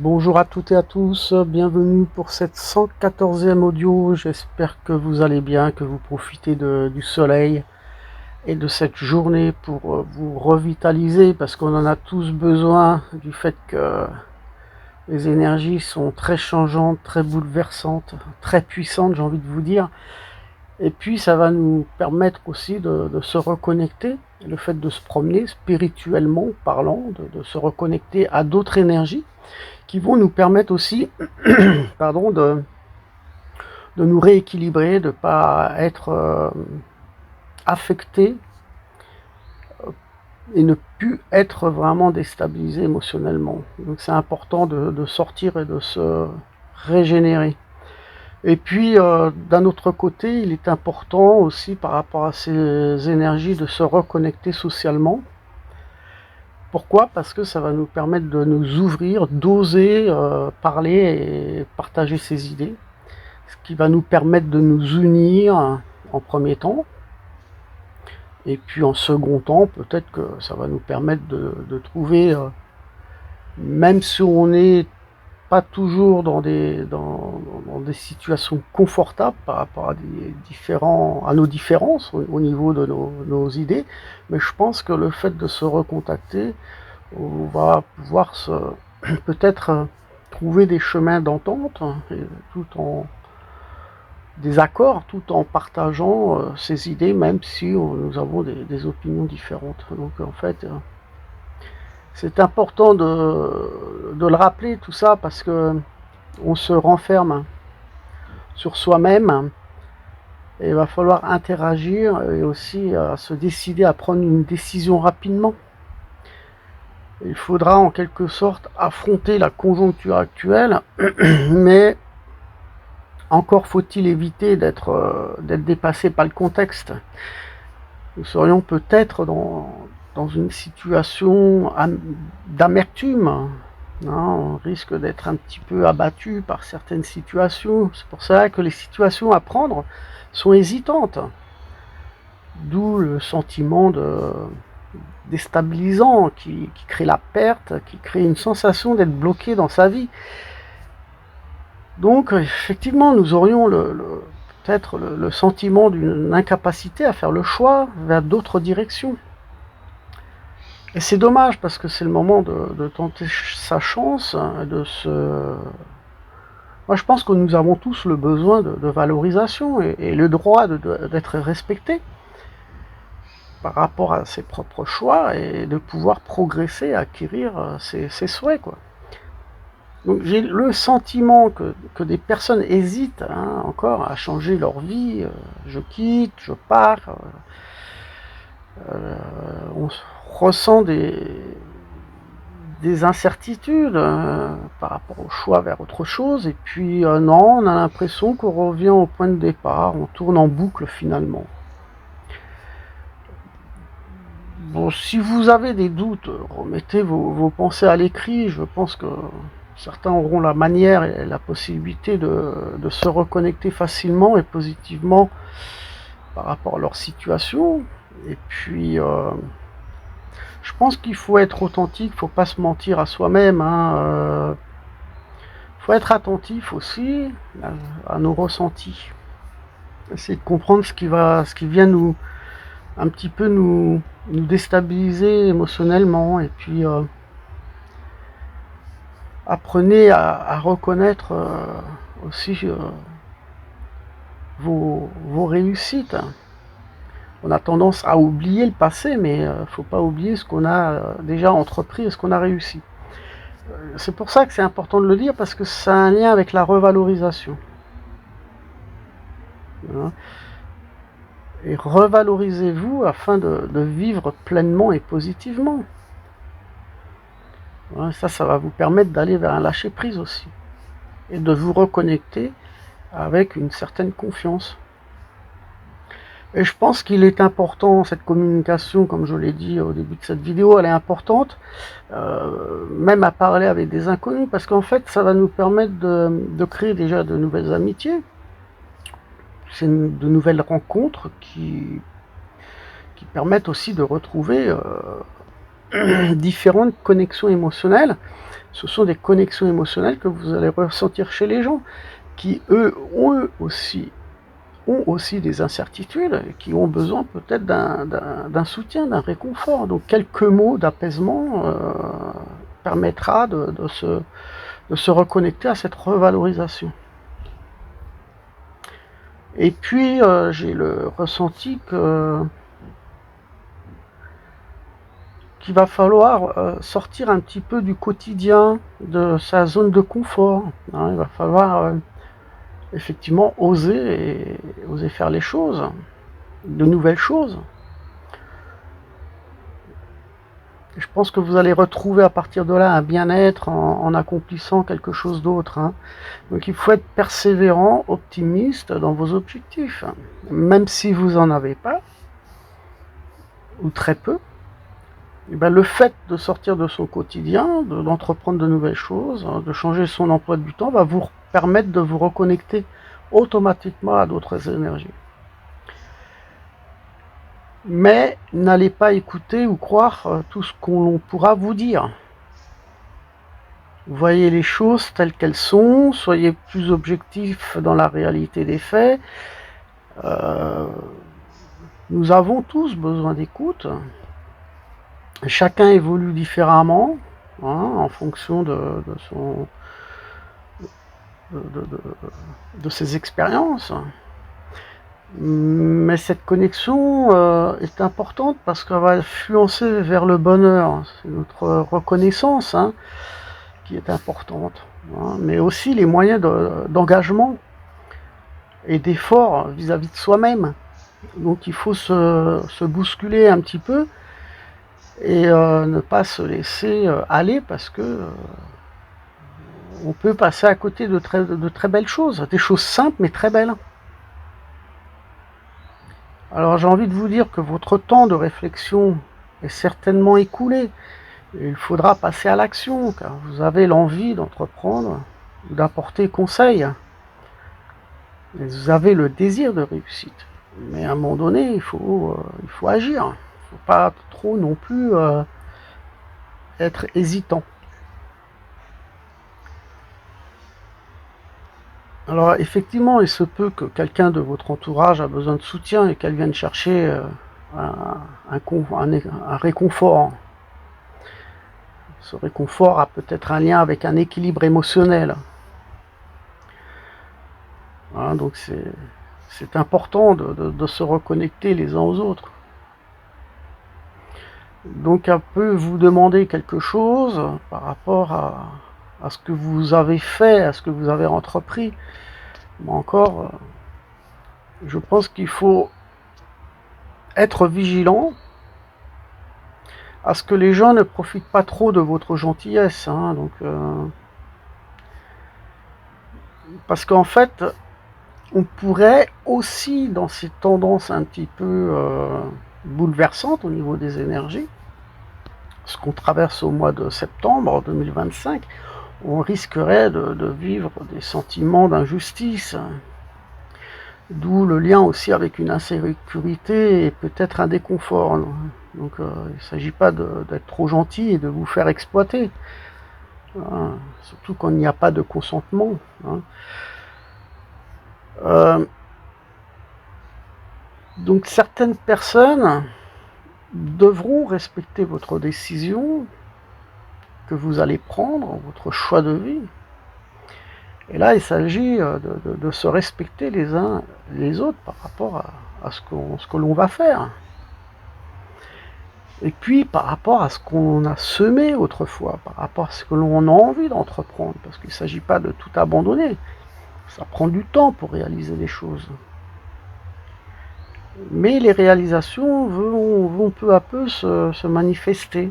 Bonjour à toutes et à tous, bienvenue pour cette 114e audio. J'espère que vous allez bien, que vous profitez du soleil et de cette journée pour vous revitaliser, parce qu'on en a tous besoin, du fait que les énergies sont très changeantes, très bouleversantes, très puissantes, j'ai envie de vous dire. Et puis ça va nous permettre aussi de se reconnecter, le fait de se promener spirituellement parlant, de se reconnecter à d'autres énergies qui vont nous permettre aussi pardon, de nous rééquilibrer, de ne pas être affecté et ne plus être vraiment déstabilisé émotionnellement. Donc c'est important de sortir et de se régénérer. Et puis d'un autre côté, il est important aussi par rapport à ces énergies de se reconnecter socialement. Pourquoi? Parce que ça va nous permettre de nous ouvrir, d'oser parler et partager ses idées, ce qui va nous permettre de nous unir en premier temps, et puis en second temps, peut-être que ça va nous permettre de trouver, même si on n'est pas toujours dans des situations confortables par rapport à nos différences au niveau de nos idées, mais je pense que le fait de se recontacter, on va pouvoir peut-être trouver des chemins d'entente, tout en des accords, tout en partageant ces idées, même si nous avons des opinions différentes. Donc en fait, c'est important de le rappeler tout ça, parce que on se renferme sur soi-même et il va falloir interagir et aussi se décider à prendre une décision rapidement. Il faudra en quelque sorte affronter la conjoncture actuelle, mais encore faut-il éviter d'être dépassé par le contexte. Nous serions peut-être dans une situation d'amertume. On risque d'être un petit peu abattu par certaines situations. C'est pour ça que les situations à prendre sont hésitantes. D'où le sentiment déstabilisant qui crée la perte, qui crée une sensation d'être bloqué dans sa vie. Donc effectivement, nous aurions peut-être le sentiment d'une incapacité à faire le choix vers d'autres directions. Et c'est dommage, parce que c'est le moment de tenter sa chance, Moi je pense que nous avons tous le besoin de valorisation et le droit d'être respecté par rapport à ses propres choix et de pouvoir progresser, acquérir ses souhaits, quoi. Donc j'ai le sentiment que des personnes hésitent encore à changer leur vie. Je quitte, je pars. On ressent des incertitudes par rapport au choix vers autre chose. Et puis non, on a l'impression qu'on revient au point de départ. On tourne en boucle finalement. Bon, si vous avez des doutes, remettez vos pensées à l'écrit. Je pense que certains auront la manière et la possibilité de se reconnecter facilement et positivement par rapport à leur situation. Et puis, je pense qu'il faut être authentique, il ne faut pas se mentir à soi-même. Il faut être attentif aussi à nos ressentis. Essayer de comprendre ce qui vient un petit peu nous déstabiliser émotionnellement. Et puis, apprenez à reconnaître aussi vos réussites. On a tendance à oublier le passé, mais il ne faut pas oublier ce qu'on a déjà entrepris et ce qu'on a réussi. C'est pour ça que c'est important de le dire, parce que ça a un lien avec la revalorisation. Et revalorisez-vous afin de vivre pleinement et positivement. Ça va vous permettre d'aller vers un lâcher-prise aussi. Et de vous reconnecter avec une certaine confiance. Et je pense qu'il est important, cette communication, comme je l'ai dit au début de cette vidéo, elle est importante, même à parler avec des inconnus, parce qu'en fait, ça va nous permettre de créer déjà de nouvelles amitiés. C'est de nouvelles rencontres qui permettent aussi de retrouver différentes connexions émotionnelles, Ce sont des connexions émotionnelles que vous allez ressentir chez les gens qui, eux aussi, ont aussi des incertitudes, qui ont besoin peut-être d'un soutien, d'un réconfort. Donc quelques mots d'apaisement permettra de se reconnecter à cette revalorisation. Et puis j'ai le ressenti qu'il va falloir sortir un petit peu du quotidien, de sa zone de confort. Hein, il va falloir effectivement oser faire les choses, de nouvelles choses. Je pense que vous allez retrouver à partir de là un bien-être en accomplissant quelque chose d'autre. Hein. Donc il faut être persévérant, optimiste dans vos objectifs. Même si vous n'en avez pas, ou très peu, et ben le fait de sortir de son quotidien, d'entreprendre de nouvelles choses, de changer son emploi du temps, va vous permettre de vous reconnecter automatiquement à d'autres énergies. Mais n'allez pas écouter ou croire tout ce qu'on pourra vous dire. Voyez les choses telles qu'elles sont, soyez plus objectifs dans la réalité des faits. Nous avons tous besoin d'écoute. Chacun évolue différemment, hein, en fonction de ses expériences. Mais cette connexion est importante parce qu'elle va influencer vers le bonheur. C'est notre reconnaissance qui est importante. Hein, mais aussi les moyens d'engagement et d'effort vis-à-vis de soi-même. Donc il faut se bousculer un petit peu et ne pas se laisser aller parce que on peut passer à côté de très belles choses, des choses simples mais très belles. Alors j'ai envie de vous dire que votre temps de réflexion est certainement écoulé. Et il faudra passer à l'action car vous avez l'envie d'entreprendre ou d'apporter conseil. Et vous avez le désir de réussite. Mais à un moment donné, il faut agir. Il ne faut pas trop non plus être hésitant. Alors effectivement, il se peut que quelqu'un de votre entourage a besoin de soutien et qu'elle vienne chercher un réconfort. Ce réconfort a peut-être un lien avec un équilibre émotionnel. Hein, donc c'est important de se reconnecter les uns aux autres. Donc elle peut vous demander quelque chose par rapport à ce que vous avez fait, à ce que vous avez entrepris. Mais encore, je pense qu'il faut être vigilant à ce que les gens ne profitent pas trop de votre gentillesse. Hein, donc, parce qu'en fait, on pourrait aussi, dans ces tendances un petit peu bouleversantes au niveau des énergies, ce qu'on traverse au mois de septembre 2025, on risquerait de vivre des sentiments d'injustice. D'où le lien aussi avec une insécurité et peut-être un déconfort. Donc il ne s'agit pas d'être trop gentil et de vous faire exploiter. Hein, surtout quand il n'y a pas de consentement. Hein. Donc certaines personnes devront respecter votre décision que vous allez prendre, votre choix de vie. Et là, il s'agit de se respecter les uns les autres par rapport à ce que l'on va faire. Et puis par rapport à ce qu'on a semé autrefois, par rapport à ce que l'on a envie d'entreprendre, parce qu'il ne s'agit pas de tout abandonner. Ça prend du temps pour réaliser les choses. Mais les réalisations vont peu à peu se manifester.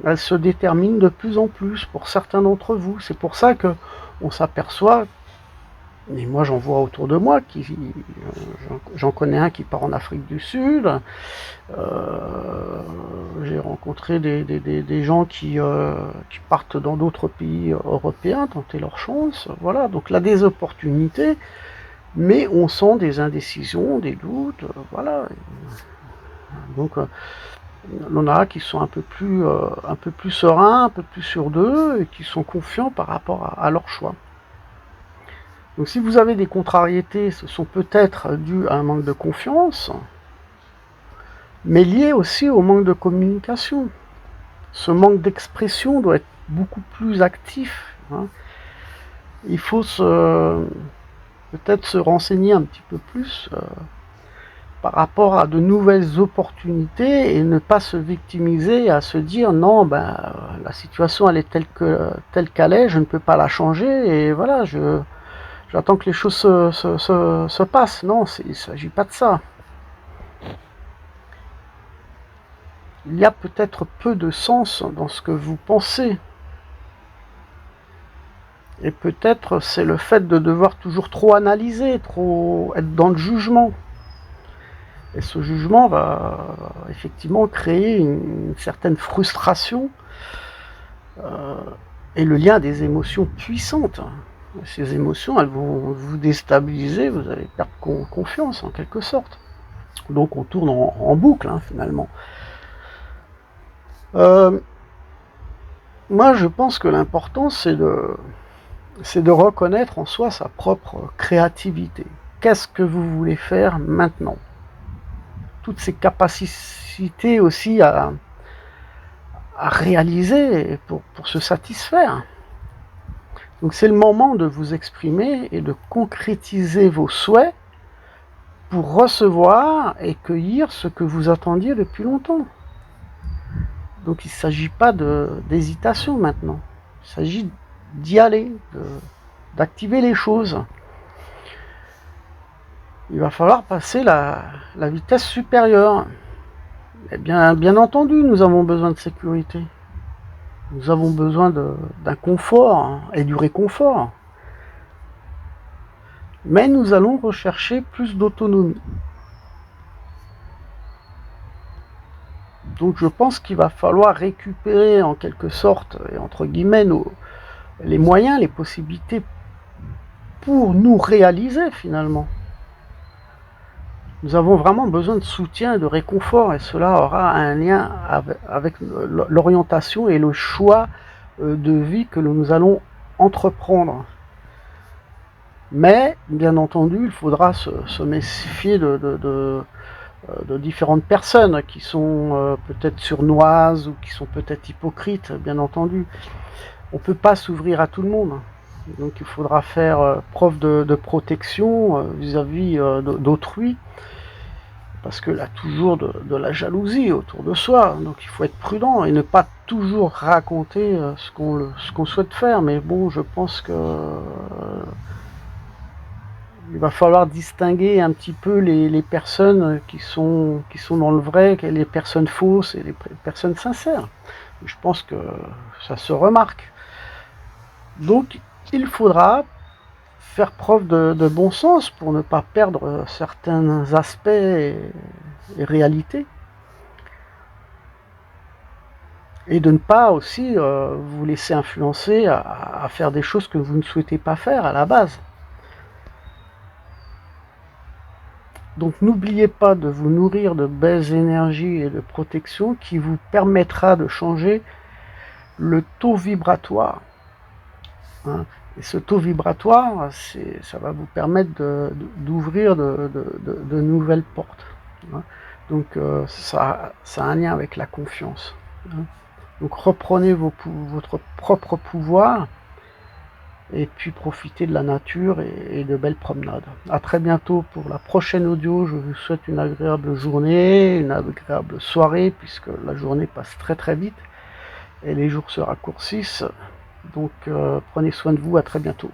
Elles se déterminent de plus en plus pour certains d'entre vous. C'est pour ça qu'on s'aperçoit, et moi j'en vois autour de moi, j'en connais un qui part en Afrique du Sud, j'ai rencontré des gens qui partent dans d'autres pays européens, tenter leur chance, voilà, donc là des opportunités, mais on sent des indécisions, des doutes, voilà. Donc Il y en a qui sont un peu plus sereins, un peu plus sûrs d'eux, et qui sont confiants par rapport à leur choix. Donc si vous avez des contrariétés, ce sont peut-être dues à un manque de confiance, mais liées aussi au manque de communication. Ce manque d'expression doit être beaucoup plus actif. Il faut peut-être se renseigner un petit peu plus par rapport à de nouvelles opportunités et ne pas se victimiser à se dire non, la situation elle est telle qu'elle est, je ne peux pas la changer et voilà, j'attends que les choses se passent. Non, il ne s'agit pas de ça. Il y a peut-être peu de sens dans ce que vous pensez. Et peut-être c'est le fait de devoir toujours trop analyser, trop être dans le jugement. Et ce jugement va effectivement créer une certaine frustration et le lien des émotions puissantes. Ces émotions, elles vont vous déstabiliser, vous allez perdre confiance en quelque sorte. Donc on tourne en boucle finalement. Moi je pense que l'important c'est de reconnaître en soi sa propre créativité. Qu'est-ce que vous voulez faire maintenant? Toutes ces capacités aussi à réaliser pour se satisfaire. Donc c'est le moment de vous exprimer et de concrétiser vos souhaits pour recevoir et cueillir ce que vous attendiez depuis longtemps. Donc il ne s'agit pas d'hésitation maintenant. Il s'agit d'y aller, d'activer les choses. Il va falloir passer la vitesse supérieure. Et bien entendu, nous avons besoin de sécurité. Nous avons besoin d'un confort et du réconfort. Mais nous allons rechercher plus d'autonomie. Donc je pense qu'il va falloir récupérer en quelque sorte, et entre guillemets, les moyens, les possibilités pour nous réaliser finalement. Nous avons vraiment besoin de soutien et de réconfort et cela aura un lien avec l'orientation et le choix de vie que nous allons entreprendre. Mais, bien entendu, il faudra se méfier de différentes personnes qui sont peut-être sournoises ou qui sont peut-être hypocrites, bien entendu. On ne peut pas s'ouvrir à tout le monde. Donc il faudra faire preuve de protection vis-à-vis d'autrui, parce qu'il y a toujours de la jalousie autour de soi. Donc il faut être prudent et ne pas toujours raconter ce qu'on souhaite faire. Mais bon, je pense que il va falloir distinguer un petit peu les personnes qui sont dans le vrai, les personnes fausses et les personnes sincères. Je pense que ça se remarque. Donc il faudra faire preuve de bon sens pour ne pas perdre certains aspects et réalités. Et de ne pas aussi vous laisser influencer à faire des choses que vous ne souhaitez pas faire à la base. Donc n'oubliez pas de vous nourrir de belles énergies et de protection qui vous permettra de changer le taux vibratoire. Et ce taux vibratoire, ça va vous permettre d'ouvrir de nouvelles portes. Donc ça a un lien avec la confiance. Donc reprenez votre propre pouvoir et puis profitez de la nature et de belles promenades. A très bientôt pour la prochaine audio. Je vous souhaite une agréable journée, une agréable soirée, puisque la journée passe très très vite et les jours se raccourcissent. Donc prenez soin de vous, à très bientôt.